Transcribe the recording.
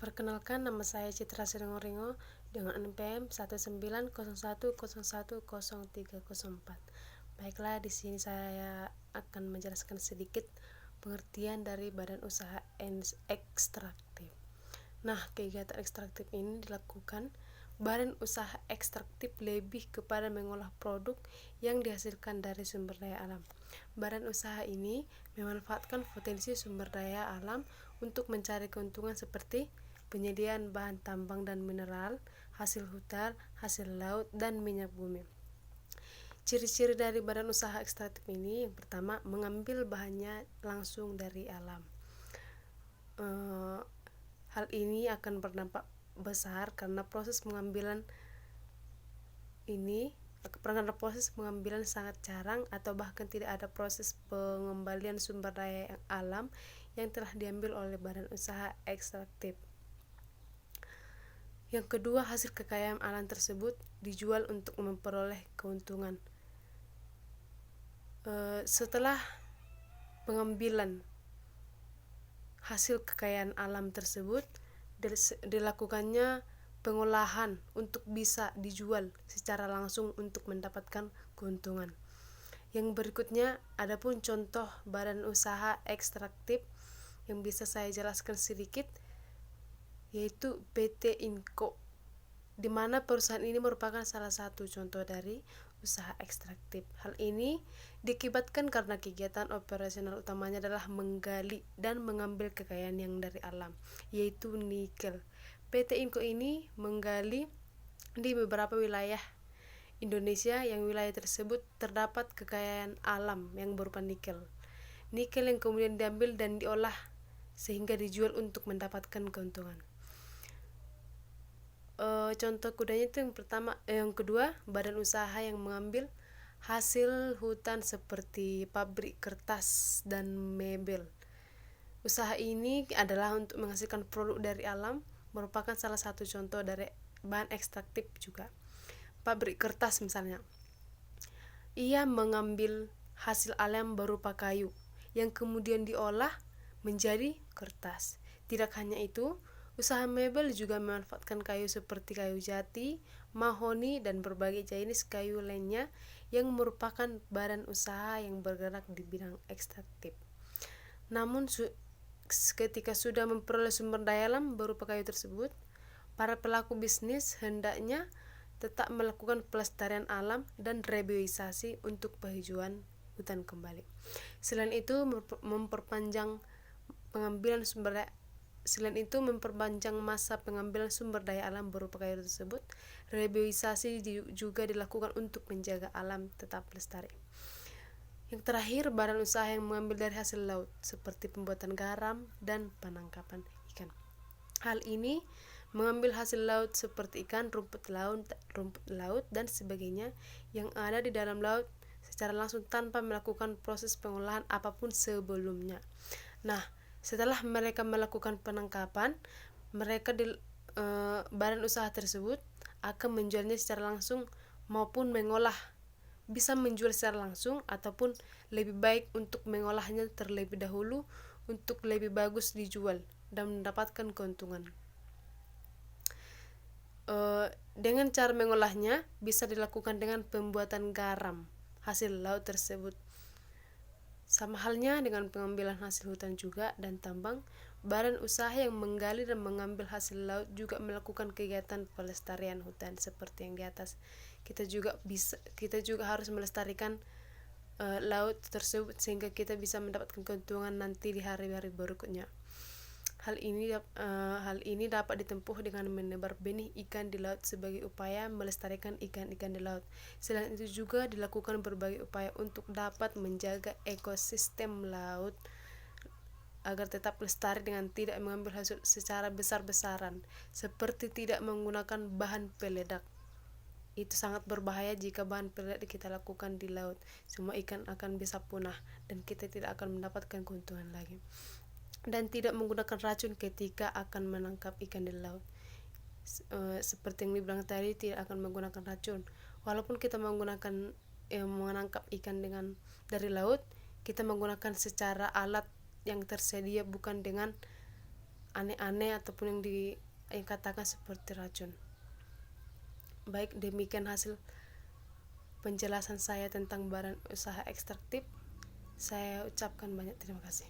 Perkenalkan, nama saya Citra Siringoringo dengan NPM 19010103004. Baiklah, di sini saya akan menjelaskan sedikit pengertian dari badan usaha ekstraktif. Nah, kegiatan ekstraktif ini dilakukan badan usaha ekstraktif lebih kepada mengolah produk yang dihasilkan dari sumber daya alam. Badan usaha ini memanfaatkan potensi sumber daya alam untuk mencari keuntungan seperti penyediaan bahan tambang dan mineral, hasil hutan, hasil laut, dan minyak bumi. Ciri-ciri dari badan usaha ekstraktif ini, yang pertama, mengambil bahannya langsung dari alam. Hal ini akan berdampak besar karena proses pengambilan sangat jarang atau bahkan tidak ada proses pengembalian sumber daya alam yang telah diambil oleh badan usaha ekstraktif. Yang kedua, hasil kekayaan alam tersebut dijual untuk memperoleh keuntungan. Setelah pengambilan hasil kekayaan alam tersebut, dilakukannya pengolahan untuk bisa dijual secara langsung untuk mendapatkan keuntungan. Yang berikutnya, adapun contoh badan usaha ekstraktif yang bisa saya jelaskan sedikit, yaitu PT Inco, di mana perusahaan ini merupakan salah satu contoh dari usaha ekstraktif. Hal ini diakibatkan karena kegiatan operasional utamanya adalah menggali dan mengambil kekayaan yang dari alam, yaitu nikel. PT Inco ini menggali di beberapa wilayah Indonesia yang wilayah tersebut terdapat kekayaan alam yang berupa nikel. Nikel yang kemudian diambil dan diolah sehingga dijual untuk mendapatkan keuntungan. Contoh kudanya itu yang kedua, badan usaha yang mengambil hasil hutan seperti pabrik kertas dan mebel. Usaha ini adalah untuk menghasilkan produk dari alam, merupakan salah satu contoh dari bahan ekstraktif juga. Pabrik kertas misalnya, ia mengambil hasil alam berupa kayu yang kemudian diolah menjadi kertas. Tidak hanya itu, usaha mebel juga memanfaatkan kayu seperti kayu jati, mahoni, dan berbagai jenis kayu lainnya yang merupakan badan usaha yang bergerak di bidang ekstraktif. Namun ketika sudah memperoleh sumber daya alam berupa kayu tersebut, para pelaku bisnis hendaknya tetap melakukan pelestarian alam dan reboisasi untuk penghijauan hutan kembali. Selain itu, memperpanjang masa pengambilan sumber daya alam berupa kayu tersebut. Reboisasi juga dilakukan untuk menjaga alam tetap lestari. Yang terakhir, badan usaha yang mengambil dari hasil laut seperti pembuatan garam dan penangkapan ikan. Hal ini mengambil hasil laut seperti ikan, rumput laut dan sebagainya yang ada di dalam laut secara langsung tanpa melakukan proses pengolahan apapun sebelumnya. Nah, setelah mereka melakukan penangkapan, badan usaha tersebut akan menjualnya secara langsung maupun bisa menjual secara langsung ataupun lebih baik untuk mengolahnya terlebih dahulu untuk lebih bagus dijual dan mendapatkan keuntungan. Dengan cara mengolahnya bisa dilakukan dengan pembuatan garam hasil laut tersebut. Sama halnya dengan pengambilan hasil hutan juga dan tambang, badan usaha yang menggali dan mengambil hasil laut juga melakukan kegiatan pelestarian hutan seperti yang di atas. Kita juga harus melestarikan laut tersebut sehingga kita bisa mendapatkan keuntungan nanti di hari-hari berikutnya. Hal ini dapat ditempuh dengan menebar benih ikan di laut sebagai upaya melestarikan ikan-ikan di laut. Selain itu juga dilakukan berbagai upaya untuk dapat menjaga ekosistem laut agar tetap lestari dengan tidak mengambil hasil secara besar-besaran, seperti tidak menggunakan bahan peledak. Itu sangat berbahaya jika bahan peledak kita lakukan di laut. Semua ikan akan bisa punah dan kita tidak akan mendapatkan keuntungan lagi. Dan tidak menggunakan racun ketika akan menangkap ikan di laut. Seperti yang dibilang tadi, tidak akan menggunakan racun. Walaupun kita menangkap ikan dari laut, kita menggunakan secara alat yang tersedia, bukan dengan aneh-aneh ataupun yang katakan seperti racun. Baik, demikian hasil penjelasan saya tentang badan usaha ekstraktif. Saya ucapkan banyak terima kasih.